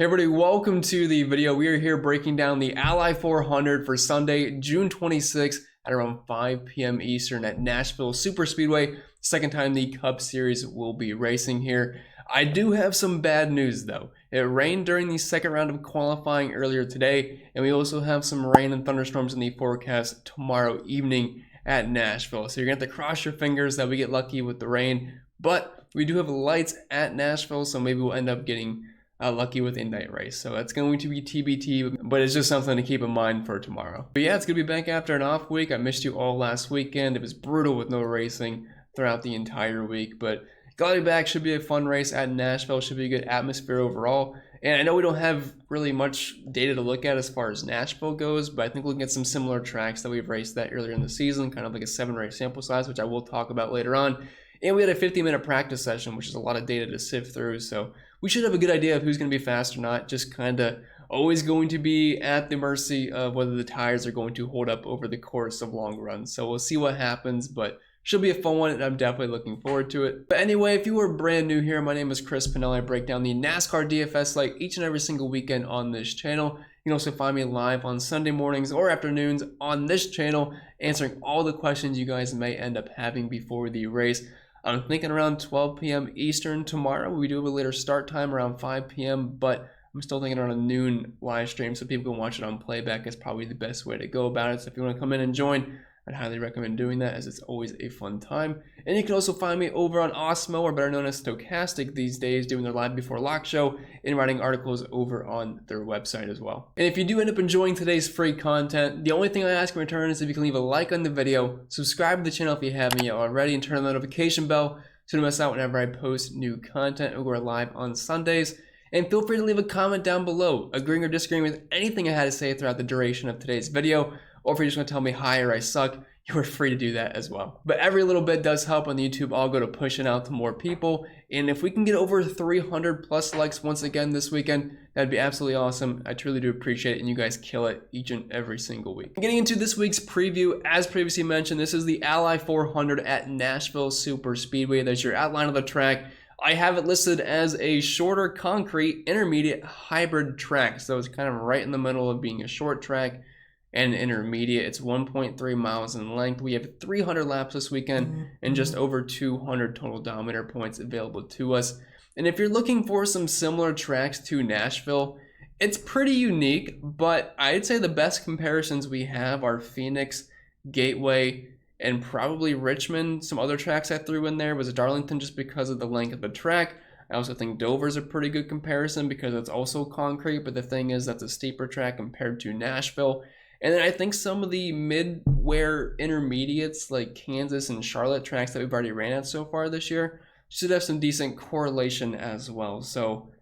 Hey everybody, welcome to the video. We are here breaking down the Ally 400 for Sunday, June 26th at around 5 p.m. Eastern at Nashville Super Speedway. Second time the Cup Series will be racing here. I do have some bad news though. It rained during the second round of qualifying earlier today, and we also have some rain and thunderstorms in the forecast tomorrow evening at Nashville. So you're going to have to cross your fingers that we get lucky with the rain, but we do have lights at Nashville, so maybe we'll end up getting lucky with the night race. So that's going to be TBT, but it's just something to keep in mind for tomorrow. But yeah, it's going to be back after an off week. I missed you all last weekend. It was brutal with no racing throughout the entire week, but glad to be back. Should be a fun race at Nashville. Should be a good atmosphere overall. And I know we don't have really much data to look at as far as Nashville goes, but I think we'll get some similar tracks that we've raced that earlier in the season, kind of like a 7-race sample size, which I will talk about later on. And we had a 50-minute practice session, which is a lot of data to sift through. So we should have a good idea of who's going to be fast or not. Just kind of always going to be at the mercy of whether the tires are going to hold up over the course of long runs. So we'll see what happens, but should be a fun one, and I'm definitely looking forward to it. But anyway, if you are brand new here, my name is Pennell. I break down the NASCAR DFS slate each and every single weekend on this channel. You can also find me live on Sunday mornings or afternoons on this channel, answering all the questions you guys may end up having before the race. I'm thinking around 12 p.m. Eastern tomorrow. We do have a later start time around 5 p.m., but I'm still thinking around a noon live stream so people can watch it on playback is probably the best way to go about it. So if you want to come in and join, I'd highly recommend doing that, as it's always a fun time. And you can also find me over on Osmo, or better known as Stochastic these days, doing their live before lock show and writing articles over on their website as well. And if you do end up enjoying today's free content, the only thing I ask in return is if you can leave a like on the video, subscribe to the channel if you haven't yet already, and turn on the notification bell so you don't miss out whenever I post new content. We're live on Sundays. And feel free to leave a comment down below, agreeing or disagreeing with anything I had to say throughout the duration of today's video. Or if you're just going to tell me hi or I suck, you are free to do that as well. But every little bit does help on the YouTube algo to push it out to more people. And if we can get over 300 plus likes once again this weekend, that'd be absolutely awesome. I truly do appreciate it, and you guys kill it each and every single week. Getting into this week's preview, as previously mentioned, this is the Ally 400 at Nashville Super Speedway. There's your outline of the track. I have it listed as a shorter concrete intermediate hybrid track. So it's kind of right in the middle of being a short track and intermediate. It's 1.3 miles in length. We have 300 laps this weekend and just over 200 total Dominator points available to us. And if you're looking for some similar tracks to Nashville, it's pretty unique, but I'd say the best comparisons we have are Phoenix, Gateway, and probably Richmond. Some other tracks I threw in there was Darlington just because of the length of the track. I also think Dover's a pretty good comparison because it's also concrete, but the thing is that's a steeper track compared to Nashville. And then I think some of the mid-wear intermediates like Kansas and Charlotte tracks that we've already ran at so far this year should have some decent correlation as well. So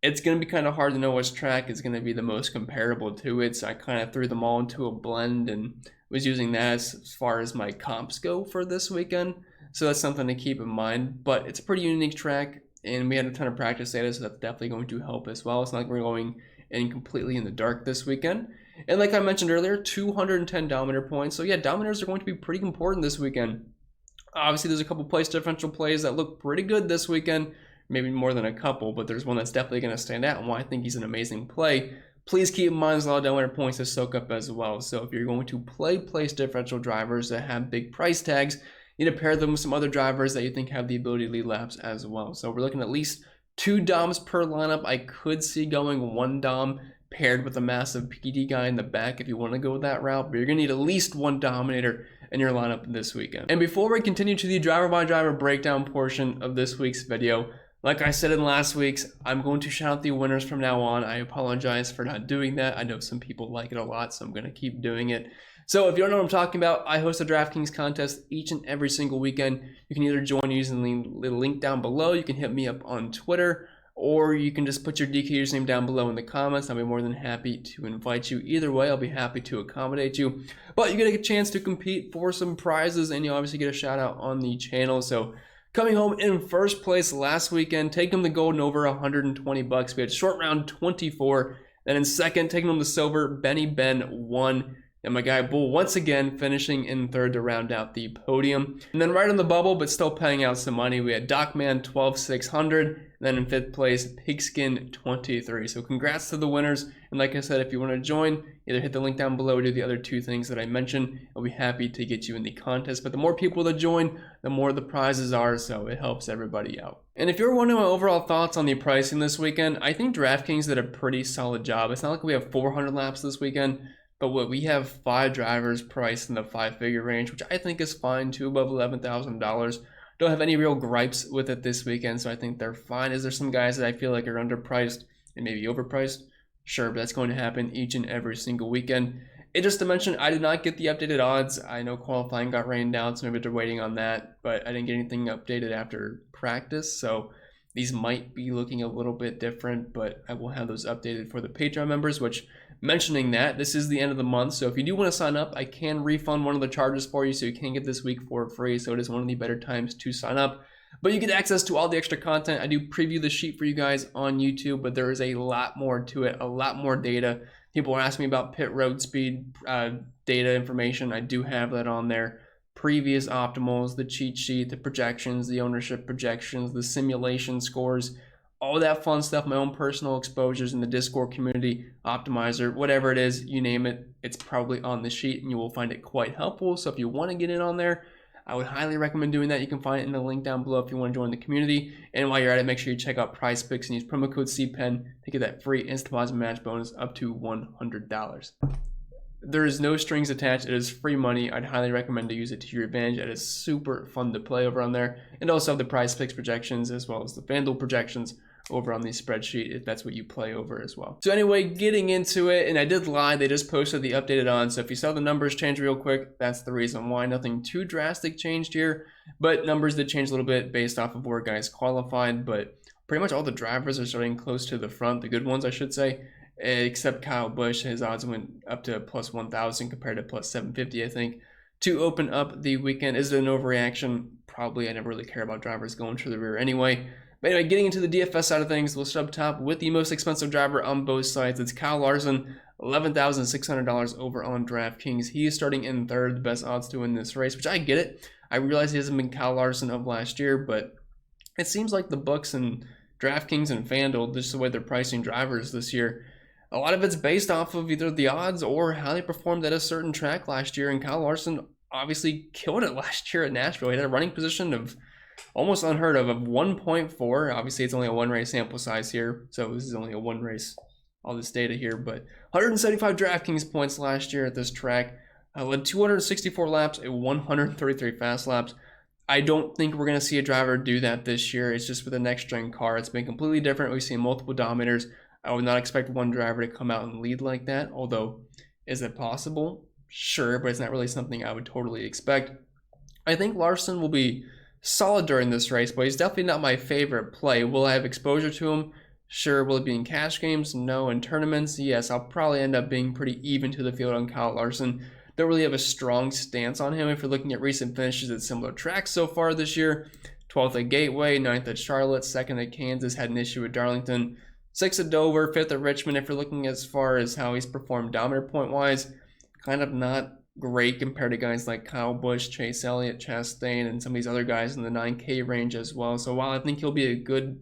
it's going to be kind of hard to know which track is going to be the most comparable to it. So I kind of threw them all into a blend and was using that as far as my comps go for this weekend. So that's something to keep in mind. But it's a pretty unique track, and we had a ton of practice data, so that's definitely going to help as well. It's not like we're going in completely in the dark this weekend. And like I mentioned earlier, 210 Dominator points. So yeah, Dominators are going to be pretty important this weekend. Obviously, there's a couple place differential plays that look pretty good this weekend. Maybe more than a couple, but there's one that's definitely going to stand out and why I think he's an amazing play. Please keep in mind there's a lot of Dominator points to soak up as well. So if you're going to play place differential drivers that have big price tags, you need to pair them with some other drivers that you think have the ability to lead laps as well. So we're looking at least 2 DOMs per lineup. I could see going 1 DOM paired with a massive PD guy in the back if you want to go that route, but you're going to need at least 1 Dominator in your lineup this weekend. And before we continue to the driver by driver breakdown portion of this week's video, like I said in last week's, I'm going to shout out the winners from now on. I apologize for not doing that. I know some people like it a lot, so I'm going to keep doing it. So if you don't know what I'm talking about, I host a DraftKings contest each and every single weekend. You can either join using the link down below. You can hit me up on Twitter, or you can just put your DK username down below in the comments. I'll be more than happy to invite you. Either way, I'll be happy to accommodate you. But you get a chance to compete for some prizes, and you obviously get a shout out on the channel. So coming home in first place last weekend, taking home the gold and over 120 bucks. We had short round 24. Then in second, taking home the silver, Benny Ben 1. And my guy Bull once again finishing in third to round out the podium. And then right on the bubble, but still paying out some money, we had Docman 12,600. And then in fifth place, Pigskin 23. So congrats to the winners. And like I said, if you want to join, either hit the link down below or do the other two things that I mentioned. I'll be happy to get you in the contest. But the more people that join, the more the prizes are. So it helps everybody out. And if you're wondering my overall thoughts on the pricing this weekend, I think DraftKings did a pretty solid job. It's not like we have 400 laps this weekend. But what we have 5 drivers priced in the 5-figure range, which I think is fine, 2 above $11,000. Don't have any real gripes with it this weekend, so I think they're fine. Is there some guys that I feel like are underpriced and maybe overpriced? Sure, but that's going to happen each and every single weekend. And just to mention, I did not get the updated odds. I know qualifying got rained out, so maybe they're waiting on that, but I didn't get anything updated after practice, so these might be looking a little bit different, but I will have those updated for the Patreon members, which, mentioning that, this is the end of the month, so if you do want to sign up, I can refund one of the charges for you, so you can get this week for free, so it is one of the better times to sign up. But you get access to all the extra content. I do preview the sheet for you guys on YouTube, but there is a lot more to it, a lot more data. People are asking me about pit road speed data information. I do have that on there. Previous optimals, the cheat sheet, the projections, the ownership projections, the simulation scores, all that fun stuff, my own personal exposures in the Discord community, optimizer, whatever it is, you name it, it's probably on the sheet and you will find it quite helpful. So if you want to get in on there, I would highly recommend doing that. You can find it in the link down below if you want to join the community. And while you're at it, make sure you check out PrizePicks and use promo code CPEN to get that free instant deposit match bonus up to $100. There is no strings attached. It is free money. I'd highly recommend to use it to your advantage. It is super fun to play over on there. And also have the PrizePicks projections as well as the FanDuel projections over on the spreadsheet if that's what you play over as well. So anyway, getting into it, and I did lie, they just posted the updated on, so if you saw the numbers change real quick, that's the reason why. Nothing too drastic changed here, but numbers did change a little bit based off of where guys qualified, but pretty much all the drivers are starting close to the front, the good ones I should say, except Kyle Busch. His odds went up to plus 1,000 compared to plus 750 I think. To open up the weekend, is it an overreaction? Probably. I never really care about drivers going to the rear anyway. But anyway, getting into the DFS side of things, we'll start up top with the most expensive driver on both sides. It's Kyle Larson, $11,600 over on DraftKings. He is starting in third, the best odds to win this race, which I get it. I realize he hasn't been Kyle Larson of last year, but it seems like the books and DraftKings and FanDuel, just the way they're pricing drivers this year, a lot of it's based off of either the odds or how they performed at a certain track last year. And Kyle Larson obviously killed it last year at Nashville. He had a running position of almost unheard of 1.4. Obviously, it's only a one race sample size here, so this is only a one race, all this data here, but 175 DraftKings points last year at this track. Led 264 laps, a 133 fast laps. I don't think we're going to see a driver do that this year. It's just with the next gen car. It's been completely different. We've seen multiple dominators. I would not expect one driver to come out and lead like that, although is it possible? Sure, but it's not really something I would totally expect. I think Larson will be solid during this race, but he's definitely not my favorite play. Will I have exposure to him? Sure. Will it be in cash games? No. In tournaments? Yes. I'll probably end up being pretty even to the field on Kyle Larson. Don't really have a strong stance on him if you're looking at recent finishes at similar tracks so far this year. 12th at Gateway, 9th at Charlotte, 2nd at Kansas, had an issue at Darlington, 6th at Dover, 5th at Richmond. If you're looking as far as how he's performed dominator point-wise, kind of not great compared to guys like Kyle Busch, Chase Elliott, Chastain, and some of these other guys in the 9K range as well. So while I think he'll be a good,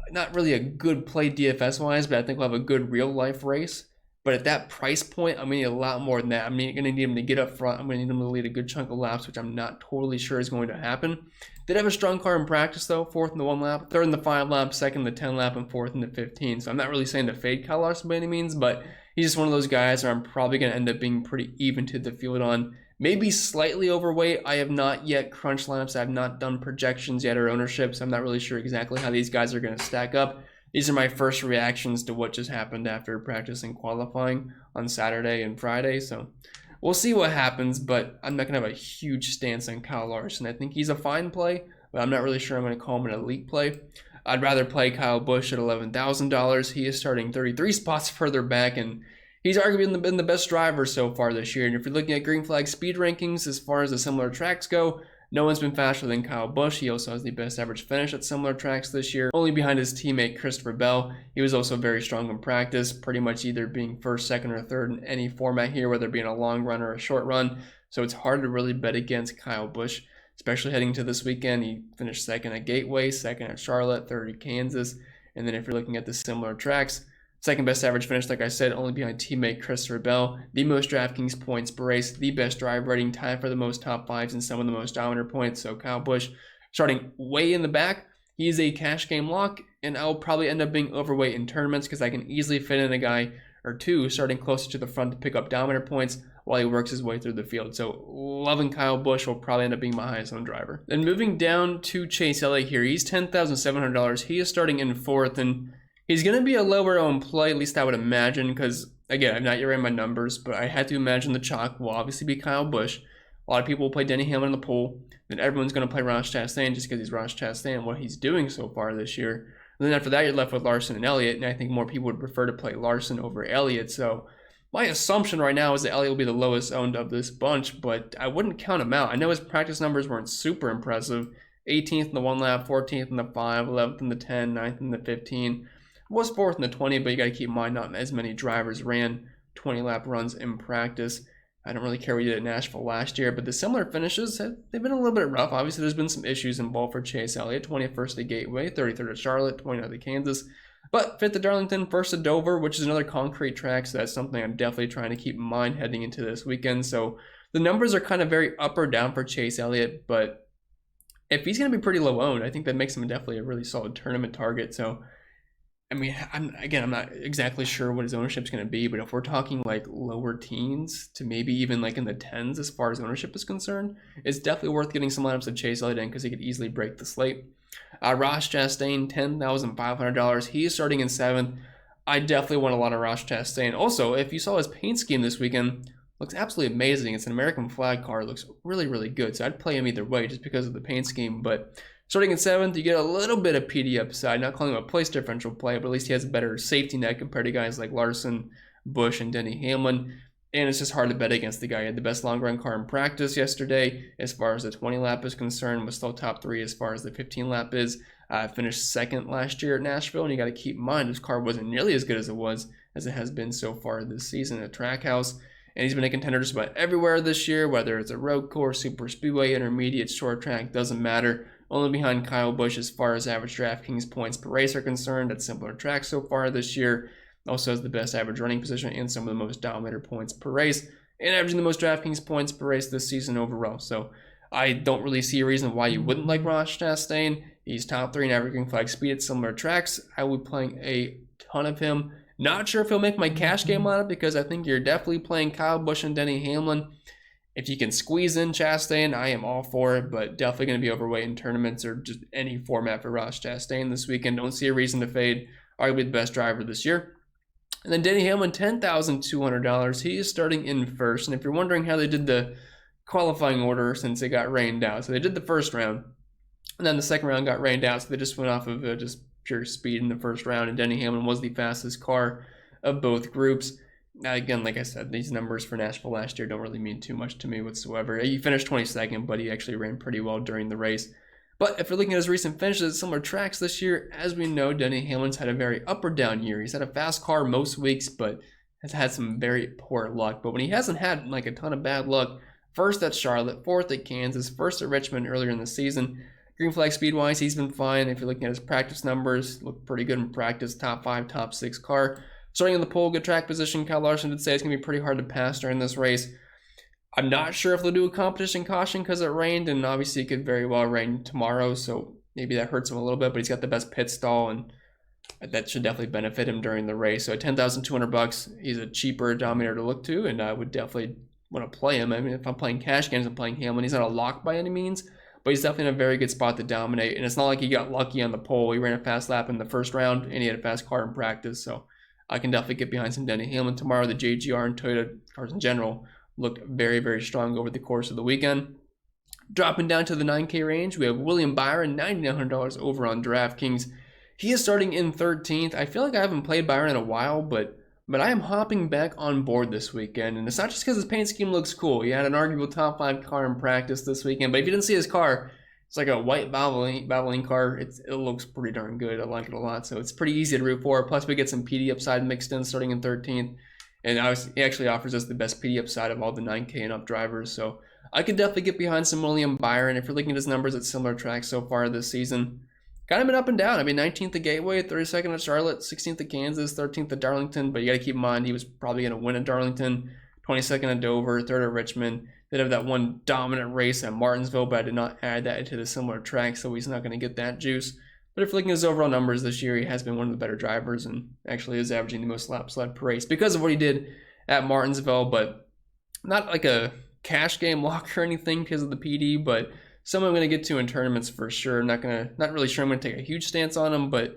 not really a good play DFS-wise, but I think we'll have a good real-life race. But at that price point, I'm going to need a lot more than that. I'm going to need him to get up front. I'm going to need him to lead a good chunk of laps, which I'm not totally sure is going to happen. Did have a strong car in practice, though. 4th in the 1 lap, 3rd in the 5 lap, 2nd in the 10 lap, and 4th in the 15. So I'm not really saying to fade Kyle Larson by any means, but he's just one of those guys where I'm probably going to end up being pretty even to the field on. Maybe slightly overweight. I have not yet crunched laps. I have not done projections yet or ownership, so I'm not really sure exactly how these guys are going to stack up. These are my first reactions to what just happened after practice and qualifying on Saturday and Friday. So we'll see what happens, but I'm not going to have a huge stance on Kyle Larson. I think he's a fine play, but I'm not really sure I'm going to call him an elite play. I'd rather play Kyle Busch at $11,000. He is starting 33 spots further back, and he's arguably been the best driver so far this year. And if you're looking at green flag speed rankings as far as the similar tracks go, No one's been faster than Kyle Busch. He also has the best average finish at similar tracks this year, only behind his teammate Christopher Bell. He was also very strong in practice, pretty much either being first, second, or third in any format here, whether it be in a long run or a short run. So it's hard to really bet against Kyle Busch, especially heading to this weekend. He finished second at Gateway, second at Charlotte, third at Kansas. And then if you're looking at the similar tracks, second best average finish, like I said, only behind teammate Christopher Bell. The most DraftKings points per race, the best drive rating, tied for the most top fives and some of the most dominant points. So Kyle Busch starting way in the back. He's a cash game lock, and I'll probably end up being overweight in tournaments because I can easily fit in a guy or two starting closer to the front to pick up dominant points while he works his way through the field. So loving Kyle Busch will probably end up being my highest owned driver. Then moving down to Chase Elliott here. He's $10,700. He is starting in fourth, and he's going to be a lower owned play, at least I would imagine, because, again, I've not yet ran my numbers, but I had to imagine the chalk will obviously be Kyle Busch. A lot of people will play Denny Hamlin in the pool. Then everyone's going to play Ross Chastain just because he's Ross Chastain and what he's doing so far this year. And then after that, you're left with Larson and Elliott, and I think more people would prefer to play Larson over Elliott. So my assumption right now is that Elliott will be the lowest owned of this bunch, but I wouldn't count him out. I know his practice numbers weren't super impressive. 18th in the 1 lap, 14th in the 5, 11th in the 10, 9th in the 15. Was 4th in the 20, but you got to keep in mind not as many drivers ran 20 lap runs in practice. I don't really care what he did at Nashville last year, but the similar finishes, they've been a little bit rough. Obviously, there's been some issues involved for Chase Elliott. 21st at Gateway, 33rd at Charlotte, 29th at Kansas, but 5th at Darlington, 1st at Dover, which is another concrete track, so that's something I'm definitely trying to keep in mind heading into this weekend. So the numbers are kind of very up or down for Chase Elliott, but if he's going to be pretty low owned, I think that makes him definitely a really solid tournament target. So I mean, I'm not exactly sure what his ownership is going to be, but if we're talking like lower teens to maybe even like in the tens as far as ownership is concerned, it's definitely worth getting some lineups of Chase Elliott in because he could easily break the slate. Ross Chastain, $10,500. He is starting in 7th. I definitely want a lot of Ross Chastain. Also, if you saw his paint scheme this weekend, looks absolutely amazing. It's an American flag car. It looks really, really good. So I'd play him either way just because of the paint scheme, but starting in 7th, you get a little bit of PD upside. Not calling him a place differential play, but at least he has a better safety net compared to guys like Larson, Busch, and Denny Hamlin. And it's just hard to bet against the guy. He had the best long run car in practice yesterday as far as the 20 lap is concerned, was still top 3 as far as the 15 lap is. Finished 2nd last year at Nashville, and you got to keep in mind his car wasn't nearly as good as it has been so far this season at Trackhouse. And he's been a contender just about everywhere this year, whether it's a road course, super speedway, intermediate, short track, doesn't matter. Only behind Kyle Busch as far as average DraftKings points per race are concerned at similar tracks so far this year. Also has the best average running position and some of the most dominator points per race, and averaging the most DraftKings points per race this season overall. So I don't really see a reason why you wouldn't like Ross Chastain. He's top 3 in averaging flag speed at similar tracks. I will be playing a ton of him. Not sure if he'll make my cash game lineup because I think you're definitely playing Kyle Busch and Denny Hamlin. If you can squeeze in Chastain, I am all for it, but definitely going to be overweight in tournaments or just any format for Ross Chastain this weekend. Don't see a reason to fade. Arguably the best driver this year. And then Denny Hamlin, $10,200. He is starting in 1st. And if you're wondering how they did the qualifying order since it got rained out, so they did the first round, and then the second round got rained out, so they just went off of just pure speed in the first round, and Denny Hamlin was the fastest car of both groups. Now, again, like I said, these numbers for Nashville last year don't really mean too much to me whatsoever. He finished 22nd, but he actually ran pretty well during the race. But if you're looking at his recent finishes at similar tracks this year, as we know, Denny Hamlin's had a very up or down year. He's had a fast car most weeks, but has had some very poor luck. But when he hasn't had like a ton of bad luck, 1st at Charlotte, 4th at Kansas, 1st at Richmond earlier in the season. Green flag speed-wise, he's been fine. If you're looking at his practice numbers, look pretty good in practice. Top 5, top 6 car. Starting in the pole, good track position. Kyle Larson did say it's going to be pretty hard to pass during this race. I'm not sure if they'll do a competition caution because it rained, and obviously it could very well rain tomorrow, so maybe that hurts him a little bit, but he's got the best pit stall, and that should definitely benefit him during the race. So at $10,200, he's a cheaper dominator to look to, and I would definitely want to play him. I mean, if I'm playing cash games, I'm playing Hamlin. He's not a lock by any means, but he's definitely in a very good spot to dominate, and it's not like he got lucky on the pole. He ran a fast lap in the first round, and he had a fast car in practice, so I can definitely get behind some Denny Hamlin tomorrow. The JGR and Toyota cars in general looked very, very strong over the course of the weekend. Dropping down to the 9K range, we have William Byron, $9,900 over on DraftKings. He is starting in 13th. I feel like I haven't played Byron in a while, but but I am hopping back on board this weekend, and it's not just because his paint scheme looks cool. He had an arguable top 5 car in practice this weekend, but if you didn't see his car, it's like a white Valvoline car. It looks pretty darn good. I like it a lot, so it's pretty easy to root for. Plus, we get some PD upside mixed in starting in 13th, and he actually offers us the best PD upside of all the 9K and up drivers, so I could definitely get behind some William Byron. If you're looking at his numbers at similar tracks so far this season, kind of been up and down. I mean, 19th at Gateway, 32nd at Charlotte, 16th at Kansas, 13th at Darlington. But you got to keep in mind he was probably going to win at Darlington, 22nd at Dover, 3rd at Richmond. Did have that one dominant race at Martinsville, but I did not add that to the similar track, so he's not going to get that juice. But if you're looking at his overall numbers this year, he has been one of the better drivers and actually is averaging the most laps led per race because of what he did at Martinsville, but not like a cash game lock or anything because of the PD, but someone I'm going to get to in tournaments for sure. Not really sure I'm going to take a huge stance on him, but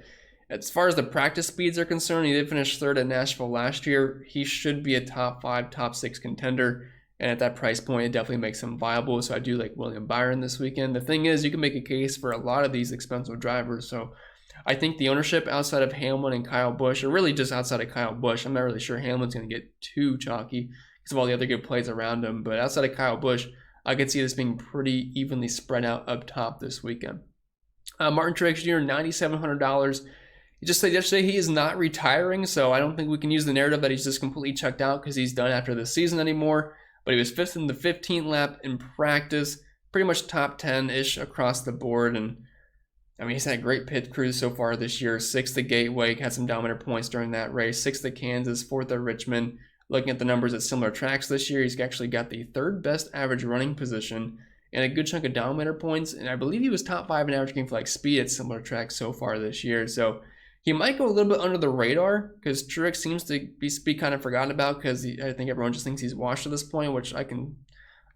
as far as the practice speeds are concerned, he did finish 3rd at Nashville last year. He should be a top 5, top 6 contender, and at that price point, it definitely makes him viable. So I do like William Byron this weekend. The thing is, you can make a case for a lot of these expensive drivers. So I think the ownership outside of Hamlin and Kyle Busch, or really just outside of Kyle Busch, I'm not really sure Hamlin's going to get too chalky because of all the other good plays around him. But outside of Kyle Busch, I could see this being pretty evenly spread out up top this weekend. Martin Truex Jr., $9,700. He just said yesterday he is not retiring, so I don't think we can use the narrative that he's just completely checked out because he's done after this season anymore. But he was 5th in the 15th lap in practice, pretty much top 10-ish across the board. And I mean, he's had a great pit crew so far this year. 6th at Gateway, had some dominant points during that race. 6th at Kansas, 4th at Richmond. Looking at the numbers at similar tracks this year, he's actually got the 3rd best average running position and a good chunk of dominator points. And I believe he was top 5 in average game flag speed at similar tracks so far this year. So he might go a little bit under the radar because Truex seems to be kind of forgotten about because I think everyone just thinks he's washed at this point, which I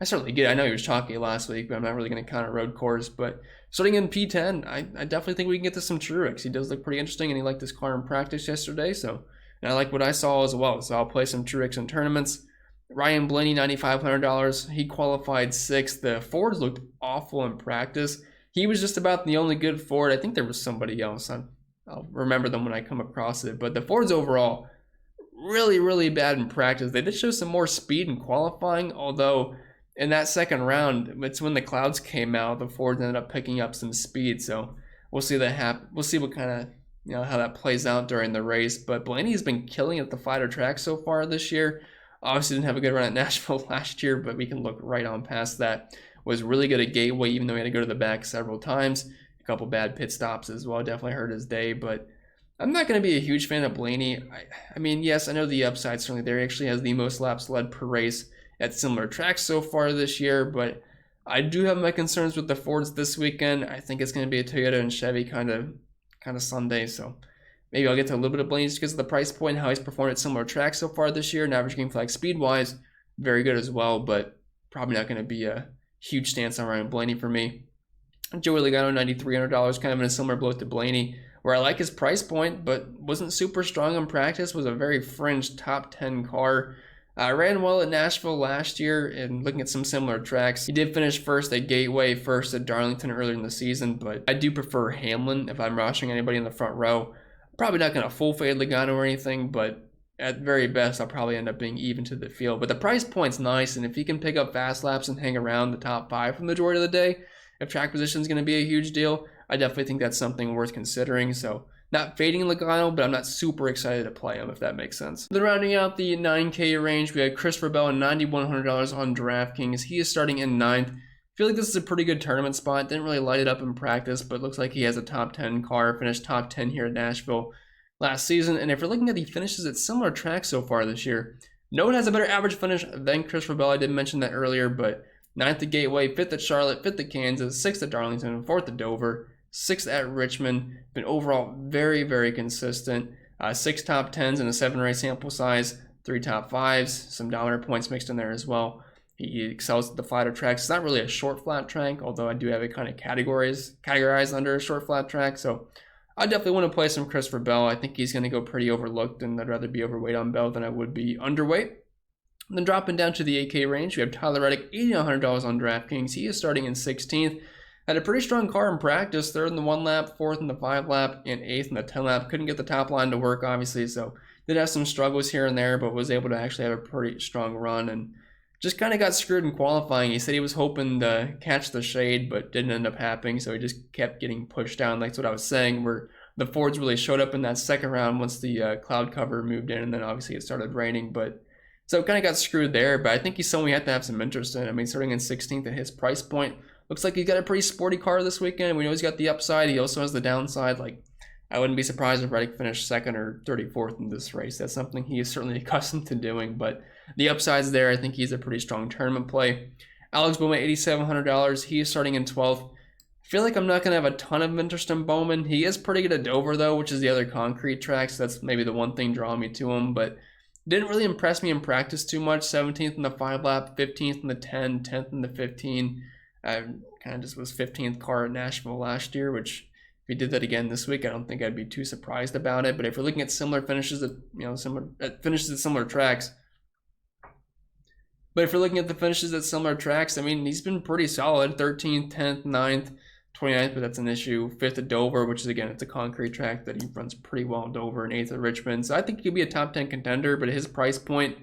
certainly get. I know he was chalky last week, but I'm not really going to count a road course. But starting in P10, I definitely think we can get to some Truex. He does look pretty interesting, and he liked his car in practice yesterday, so. And I like what I saw as well, so I'll play some Truex in tournaments. Ryan Blaney, $9,500. He qualified 6th. The Fords looked awful in practice. He was just about the only good Ford. I think there was somebody else. I'll remember them when I come across it. But the Fords overall, really, really bad in practice. They did show some more speed in qualifying, although in that second round, it's when the clouds came out, the Fords ended up picking up some speed. So we'll see that happen. We'll see what kind of how that plays out during the race. But Blaney's been killing at the flatter track so far this year. Obviously didn't have a good run at Nashville last year, but we can look right on past that. Was really good at Gateway, even though he had to go to the back several times. A couple bad pit stops as well. Definitely hurt his day, but I'm not going to be a huge fan of Blaney. I mean, yes, I know the upside's certainly there. He actually has the most laps led per race at similar tracks so far this year, but I do have my concerns with the Fords this weekend. I think it's going to be a Toyota and Chevy kind of Sunday, so maybe I'll get to a little bit of Blaney just because of the price point, how he's performed at similar tracks so far this year, and average game flag speed-wise, very good as well, but probably not going to be a huge stance on Ryan Blaney for me. Joey Logano, $9,300, kind of in a similar bloat to Blaney, where I like his price point, but wasn't super strong in practice, was a very fringe top 10 car. Ran well at Nashville last year, and looking at some similar tracks, he did finish 1st at Gateway, 1st at Darlington earlier in the season, but I do prefer Hamlin if I'm rushing anybody in the front row. Probably not going to full fade Logano or anything, but at very best, I'll probably end up being even to the field. But the price point's nice, and if he can pick up fast laps and hang around the top 5 for the majority of the day, if track position is going to be a huge deal, I definitely think that's something worth considering. So not fading Logano, but I'm not super excited to play him, if that makes sense. Then rounding out the 9K range, we had Christopher Bell at $9,100 on DraftKings. He is starting in 9th. I feel like this is a pretty good tournament spot. Didn't really light it up in practice, but looks like he has a top 10 car. Finished top 10 here at Nashville last season. And if you're looking at the finishes at similar tracks so far this year, no one has a better average finish than Christopher Bell. I did mention that earlier, but 9th at Gateway, 5th at Charlotte, 5th at Kansas, 6th at Darlington, 4th at Dover, 6th at Richmond. Been overall very, very consistent. 6 top 10s in a 7-race sample size, 3 top 5s, some dominant points mixed in there as well. He excels at the flatter tracks. It's not really a short flat track, although I do have it kind of categorized under a short flat track. So I definitely want to play some Christopher Bell. I think he's going to go pretty overlooked, and I'd rather be overweight on Bell than I would be underweight. And then dropping down to the 8K range, we have Tyler Reddick, $8,100 on DraftKings. He is starting in 16th. Had a pretty strong car in practice, 3rd in the 1 lap, 4th in the 5 lap, and 8th in the 10 lap. Couldn't get the top line to work, obviously, so Did have some struggles here and there, but was able to actually have a pretty strong run and just kind of got screwed in qualifying. He said he was hoping to catch the shade, but didn't end up happening, so he just kept getting pushed down. That's what I was saying, where the Fords really showed up in that second round once the cloud cover moved in, and then obviously it started raining. But so it kind of got screwed there, but I think he's someone we have to have some interest in. I mean, starting in 16th at his price point, looks like he's got a pretty sporty car this weekend. We know he's got the upside. He also has the downside. Like, I wouldn't be surprised if Reddick finished 2nd or 34th in this race. That's something he is certainly accustomed to doing, but the upside's there. I think he's a pretty strong tournament play. Alex Bowman, $8,700. He is starting in 12th. I feel like I'm not going to have a ton of interest in Bowman. He is pretty good at Dover, though, which is the other concrete track, so that's maybe the one thing drawing me to him, but didn't really impress me in practice too much. 17th in the 5-lap, 15th in the 10, 10th in the 15. I kind of just was 15th car at Nashville last year, which if he did that again this week, I don't think I'd be too surprised about it. But if you're looking at similar finishes at finishes at similar tracks, I mean, he's been pretty solid. 13th, 10th, 9th, 29th, but that's an issue. 5th at Dover, which is, again, it's a concrete track that he runs pretty well in Dover, and 8th at Richmond. So I think he could be a top 10 contender, but at his price point,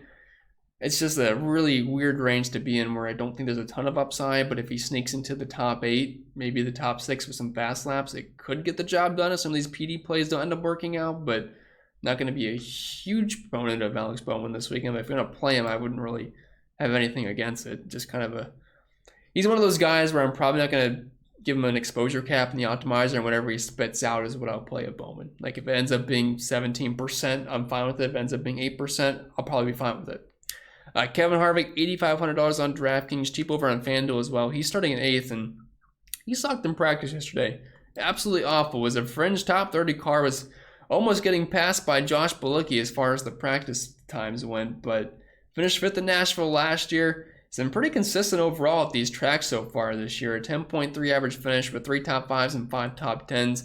it's just a really weird range to be in where I don't think there's a ton of upside, but if he sneaks into the top 8, maybe the top 6 with some fast laps, it could get the job done if some of these PD plays don't end up working out, but not going to be a huge proponent of Alex Bowman this weekend. But if you're going to play him, I wouldn't really have anything against it. Just kind of he's one of those guys where I'm probably not going to give him an exposure cap in the optimizer, and whatever he spits out is what I'll play at Bowman. Like, if it ends up being 17%, I'm fine with it. If it ends up being 8%, I'll probably be fine with it. Kevin Harvick, $8,500 on DraftKings, cheap over on FanDuel as well. He's starting in 8th, and he sucked in practice yesterday. Absolutely awful. Was a fringe top 30 car, was almost getting passed by Josh Bilicki as far as the practice times went, but finished 5th in Nashville last year. He's been pretty consistent overall at these tracks so far this year. A 10.3 average finish with 3 top 5s and 5 top 10s.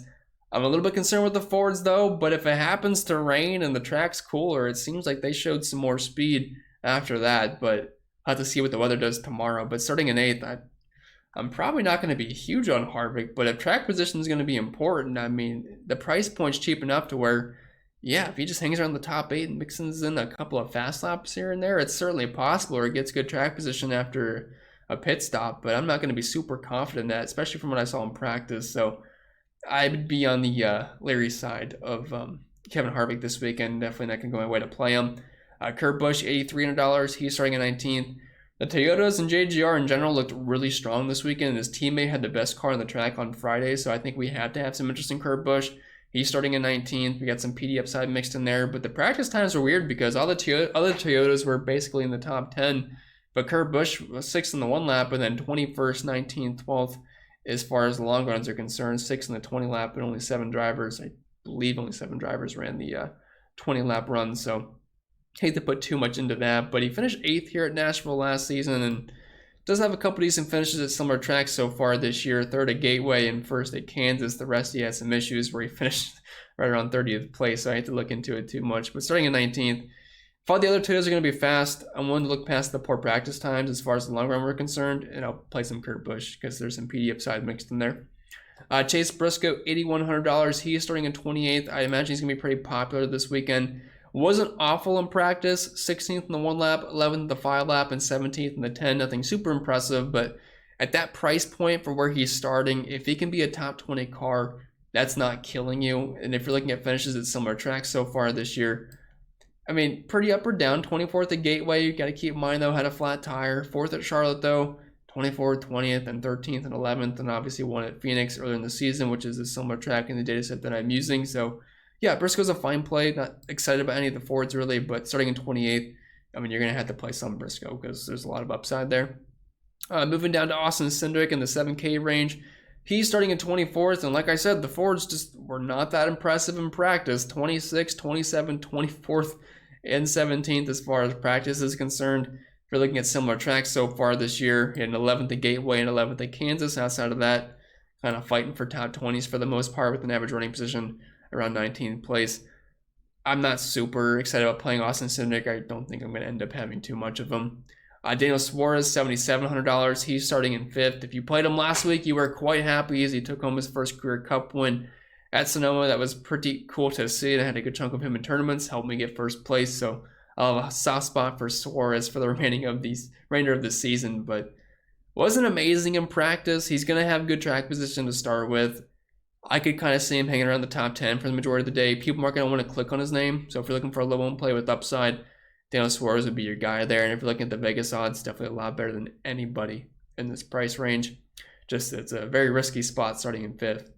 I'm a little bit concerned with the Fords, though, but if it happens to rain and the track's cooler, it seems like they showed some more speed after that, but I'll have to see what the weather does tomorrow. But starting in 8th, I'm probably not going to be huge on Harvick, but if track position is going to be important, I mean, the price point's cheap enough to where, yeah, if he just hangs around the top 8 and mixes in a couple of fast laps here and there, it's certainly possible, or gets good track position after a pit stop, but I'm not going to be super confident in that, especially from what I saw in practice. So I'd be on the Larry side of Kevin Harvick this weekend. Definitely not going to go my way to play him. Kurt Busch, $8,300. He's starting at 19th. The Toyotas and JGR in general looked really strong this weekend, and his teammate had the best car on the track on Friday, so I think we have to have some interest in Kurt Busch. He's starting at 19th. We got some PD upside mixed in there, but the practice times were weird because all the other Toyotas were basically in the top 10, but Kurt Busch was 6th in the 1 lap, and then 21st, 19th, 12th as far as the long runs are concerned. 6th in the 20 lap, but only 7 drivers. I believe only 7 drivers ran the 20 lap run, so hate to put too much into that, but he finished 8th here at Nashville last season and does have a couple decent finishes at similar tracks so far this year. 3rd at Gateway and 1st at Kansas. The rest he had some issues where he finished right around 30th place, so I hate to look into it too much. But starting at 19th, if all the other Toyotas are going to be fast, I'm willing to look past the poor practice times as far as the long run we're concerned, and I'll play some Kurt Busch because there's some PD upside mixed in there. Chase Briscoe, $8,100. He is starting in 28th. I imagine he's going to be pretty popular this weekend. Wasn't awful in practice, 16th in the 1 lap, 11th in the 5 lap, and 17th in the 10. Nothing super impressive, but at that price point for where he's starting, if he can be a top 20 car, that's not killing you. And if you're looking at finishes at similar tracks so far this year, I mean, pretty up or down. 24th at Gateway, you got to keep in mind, though, had a flat tire. 4th at Charlotte, though, 24th, 20th, and 13th and 11th, and obviously one at Phoenix earlier in the season, which is a similar track in the data set that I'm using. So yeah, Briscoe's a fine play. Not excited about any of the Fords really, but starting in 28th, I mean, you're going to have to play some Briscoe because there's a lot of upside there. Moving down to Austin Cindric in the 7K range. He's starting in 24th, and like I said, the Fords just were not that impressive in practice. 26th, 27th, 24th, and 17th as far as practice is concerned. If you're looking at similar tracks so far this year, he had an 11th at Gateway and 11th at Kansas. Outside of that, kind of fighting for top 20s for the most part with an average running position around 19th place. I'm not super excited about playing Austin Cindric. I don't think I'm going to end up having too much of him. Daniel Suarez, $7,700. He's starting in 5th. If you played him last week, you were quite happy as he took home his first career Cup win at Sonoma. That was pretty cool to see, and I had a good chunk of him in tournaments, helped me get first place. So I'll have a soft spot for Suarez for the remainder of the season, but wasn't amazing in practice. He's going to have good track position to start with. I could kind of see him hanging around the top 10 for the majority of the day. People aren't going to want to click on his name. So if you're looking for a low-owned play with upside, Daniel Suarez would be your guy there. And if you're looking at the Vegas odds, definitely a lot better than anybody in this price range. Just it's a very risky spot starting in 5th.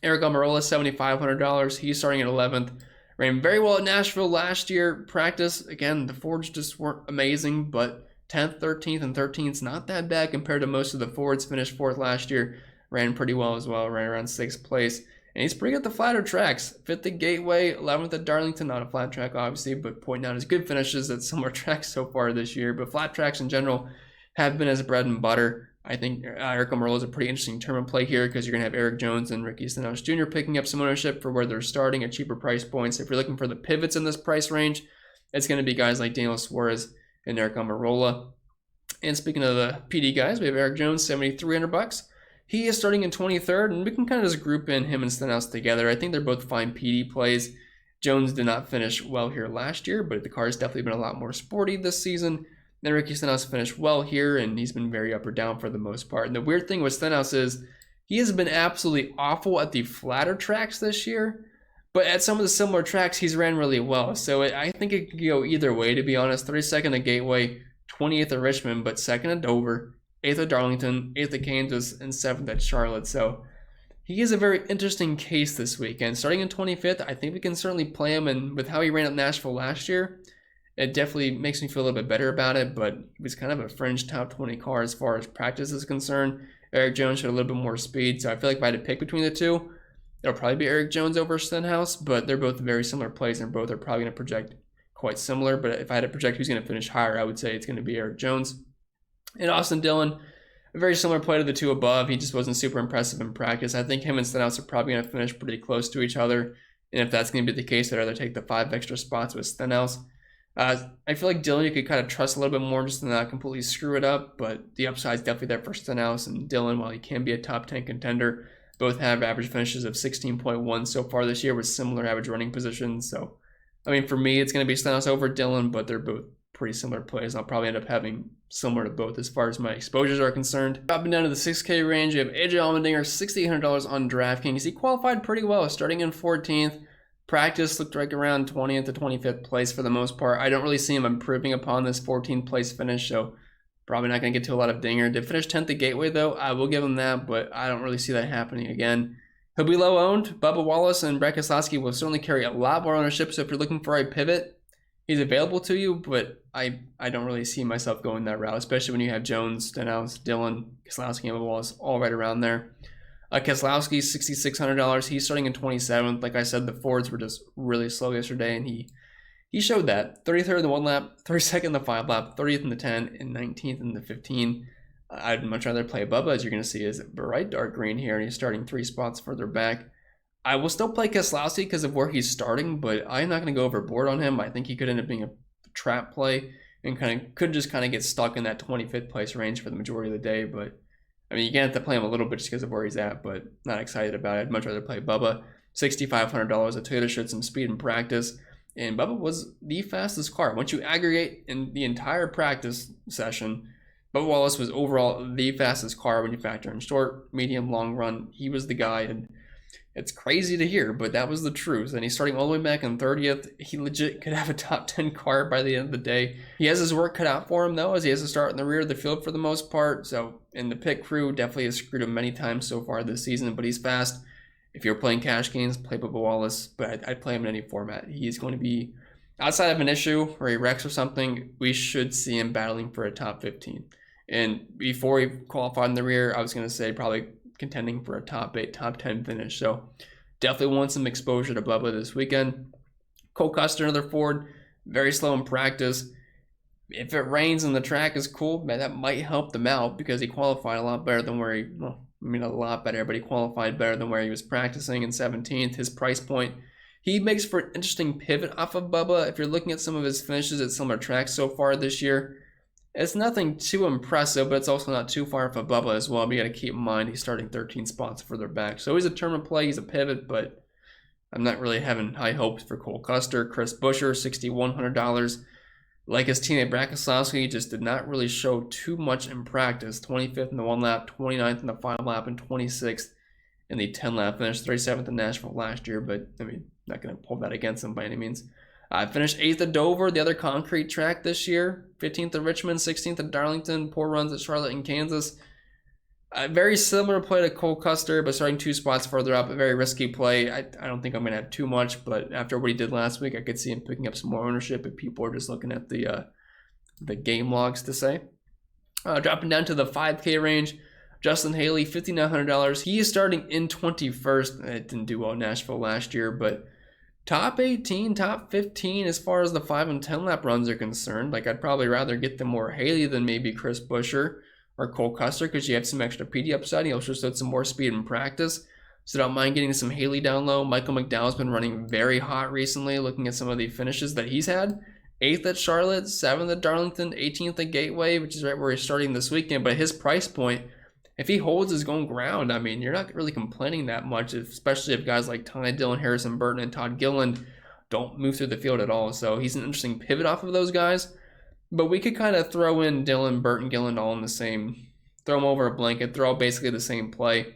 Aric Almirola, $7,500. He's starting at 11th. Ran very well at Nashville last year. Practice, again, the Fords just weren't amazing, but 10th, 13th, and 13th is not that bad compared to most of the Fords. Finished 4th last year. Ran pretty well as well. Ran around 6th place. And he's pretty good at the flatter tracks. 5th at Gateway, 11th at Darlington. Not a flat track, obviously, but pointing out his good finishes at similar tracks so far this year. But flat tracks in general have been his bread and butter. I think Aric Almirola is a pretty interesting tournament play here because you're going to have Erik Jones and Ricky Stenhouse Jr. picking up some ownership for where they're starting at cheaper price points. If you're looking for the pivots in this price range, it's going to be guys like Daniel Suarez and Aric Almirola. And speaking of the PD guys, we have Erik Jones, $7,300. He is starting in 23rd, and we can kind of just group in him and Stenhouse together. I think they're both fine PD plays. Jones did not finish well here last year, but the car has definitely been a lot more sporty this season. Then Ricky Stenhouse finished well here, and he's been very up or down for the most part. And the weird thing with Stenhouse is he has been absolutely awful at the flatter tracks this year, but at some of the similar tracks, he's ran really well. So I think it could go either way, to be honest. 32nd at Gateway, 28th at Richmond, but 2nd at Dover, 8th at Darlington, 8th at Kansas, and 7th at Charlotte. So he is a very interesting case this weekend. Starting in 25th, I think we can certainly play him, and with how he ran at Nashville last year, it definitely makes me feel a little bit better about it, but he was kind of a fringe top 20 car as far as practice is concerned. Erik Jones showed a little bit more speed, so I feel like if I had to pick between the two, it'll probably be Erik Jones over Stenhouse, but they're both very similar plays, and both are probably going to project quite similar. But if I had to project who's going to finish higher, I would say it's going to be Erik Jones. And Austin Dillon, a very similar play to the two above. He just wasn't super impressive in practice. I think him and Stenhouse are probably going to finish pretty close to each other, and if that's going to be the case, I'd rather take the 5 extra spots with Stenhouse. I feel like Dillon you could kind of trust a little bit more just to not completely screw it up, but the upside's definitely there for Stenhouse. And Dillon, while he can be a top 10 contender, both have average finishes of 16.1 so far this year with similar average running positions. So, I mean, for me, it's going to be Stenhouse over Dillon, but they're both pretty similar plays. I'll probably end up having similar to both as far as my exposures are concerned. Dropping down to the 6K range, you have AJ Almondinger, $6,800 on DraftKings. He qualified pretty well, starting in 14th. Practice looked like around 20th to 25th place for the most part. I don't really see him improving upon this 14th place finish, so probably not going to get to a lot of dinger. Did finish 10th at Gateway, though. I will give him that, but I don't really see that happening again. He'll be low owned. Bubba Wallace and Brett Keselowski will certainly carry a lot more ownership, so if you're looking for a pivot, he's available to you, but I don't really see myself going that route, especially when you have Jones, Stenhouse, Dillon, Keselowski, and Wallace all right around there. Keselowski, $6,600. He's starting in 27th. Like I said, the Fords were just really slow yesterday, and he showed that. 33rd in the 1 lap, 32nd in the 5 lap, 30th in the 10, and 19th in the 15. I'd much rather play Bubba, as you're going to see, is bright dark green here, and he's starting 3 spots further back. I will still play Keselowski because of where he's starting, but I'm not going to go overboard on him. I think he could end up being a trap play and could just get stuck in that 25th place range for the majority of the day, but I mean, you can have to play him a little bit just because of where he's at, but not excited about it. I'd much rather play Bubba. $6,500. A Toyota showed some speed in practice, and Bubba was the fastest car. Once you aggregate in the entire practice session, Bubba Wallace was overall the fastest car when you factor in short, medium, long run. He was the guy, and it's crazy to hear, but that was the truth. And he's starting all the way back in 30th. He legit could have a top 10 car by the end of the day. He has his work cut out for him, though, as he has to start in the rear of the field for the most part. So, and the pit crew definitely has screwed him many times so far this season, but he's fast. If you're playing cash games, play Bubba Wallace, but I'd play him in any format. He's going to be, outside of an issue or he wrecks or something, we should see him battling for a top 15. And before he qualified in the rear, I was going to say probably contending for a top 8, top 10 finish. So definitely want some exposure to Bubba this weekend. Colt Custer, another Ford, very slow in practice. If it rains and the track is cool, man, that might help them out because he qualified a lot better than where he, well, I mean a lot better, but he qualified better than where he was practicing in 17th. His price point, he makes for an interesting pivot off of Bubba. If you're looking at some of his finishes at similar tracks so far this year, It's nothing too impressive, but it's also not too far off of Bubba as well. But you got to keep in mind he's starting 13 spots further back. So he's a tournament play, he's a pivot, but I'm not really having high hopes for Colt Custer. Chris Buescher, $6,100. Like his teammate Brad Keselowski, just did not really show too much in practice. 25th in the 1 lap, 29th in the 5 lap, and 26th in the 10 lap. Finished 37th in Nashville last year, but I mean, not going to pull that against him by any means. Finished 8th at Dover, the other concrete track this year. 15th at Richmond, 16th at Darlington. Poor runs at Charlotte and Kansas. Very similar play to Colt Custer, but starting 2 spots further up. A very risky play. I don't think I'm going to have too much, but after what he did last week, I could see him picking up some more ownership if people are just looking at the game logs to say. Dropping down to the 5K range, Justin Haley, $5,900. He is starting in 21st. It didn't do well in Nashville last year, but top 18, top 15 as far as the 5 and 10 lap runs are concerned. Like, I'd probably rather get them more Haley than maybe Chris Buescher or Colt Custer because you have some extra PD upside. He also showed some more speed in practice. So don't mind getting some Haley down low. Michael McDowell's been running very hot recently, looking at some of the finishes that he's had. 8th at Charlotte, 7th at Darlington, 18th at Gateway, which is right where he's starting this weekend. But his price point, if he holds his own ground, I mean, you're not really complaining that much, especially if guys like Ty Dillon, Harrison Burton, and Todd Gilliland don't move through the field at all. So he's an interesting pivot off of those guys. But we could kind of throw in Dillon, Burton, Gilliland all in the same, throw them over a blanket, throw out basically the same play.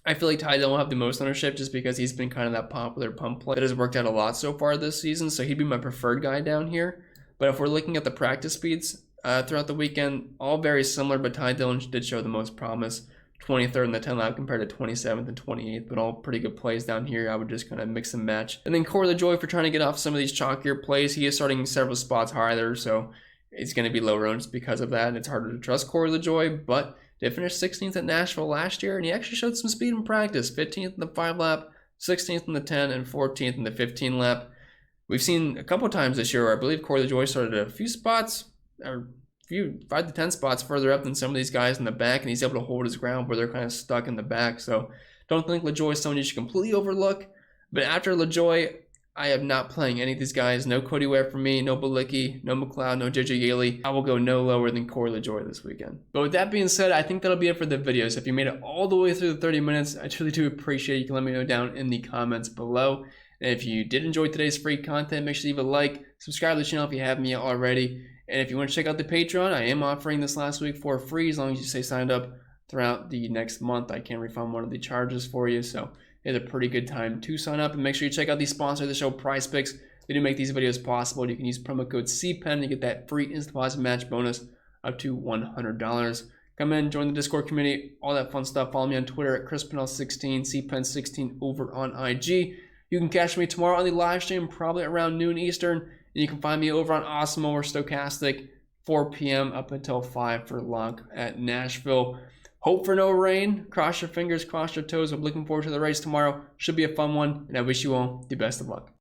I feel like Ty Dillon will have the most ownership just because he's been kind of that popular pump play that has worked out a lot so far this season. So he'd be my preferred guy down here. But if we're looking at the practice speeds, throughout the weekend, all very similar, but Ty Dillon did show the most promise. 23rd in the 10 lap compared to 27th and 28th, but all pretty good plays down here. I would just kind of mix and match. And then Corey LaJoie for trying to get off some of these chalkier plays. He is starting several spots higher, so it's going to be lower owned just because of that. And it's harder to trust Corey LaJoie, but did finish 16th at Nashville last year, and he actually showed some speed in practice. 15th in the 5 lap, 16th in the 10, and 14th in the 15 lap. We've seen a couple times this year where I believe Corey LaJoie started a few spots, or 5 to 10 spots further up than some of these guys in the back, and he's able to hold his ground where they're kind of stuck in the back. So don't think LaJoie is someone you should completely overlook. But after LaJoie, I am not playing any of these guys. No Cody Ware for me, no Balicki, no McLeod, no JJ Yaley. I will go no lower than Corey LaJoie this weekend. But with that being said, I think that'll be it for the video. So if you made it all the way through the 30 minutes, I truly do appreciate it. You can let me know down in the comments below. And if you did enjoy today's free content, make sure to leave a like, subscribe to the channel if you haven't yet already. And if you want to check out the Patreon, I am offering this last week for free as long as you stay signed up throughout the next month. I can refund one of the charges for you, so it's a pretty good time to sign up. And make sure you check out the sponsor of the show, Prize Picks. They do make these videos possible. You can use promo code CPEN to get that free instant deposit match bonus up to $100. Come in, join the Discord community, all that fun stuff. Follow me on Twitter at ChrisPennell16, CPEN16 over on IG. You can catch me tomorrow on the live stream, probably around noon Eastern. And you can find me over on Awesome or Stochastic, 4 p.m. up until 5 for Lock at Nashville. Hope for no rain. Cross your fingers, cross your toes. I'm looking forward to the race tomorrow. Should be a fun one. And I wish you all the best of luck.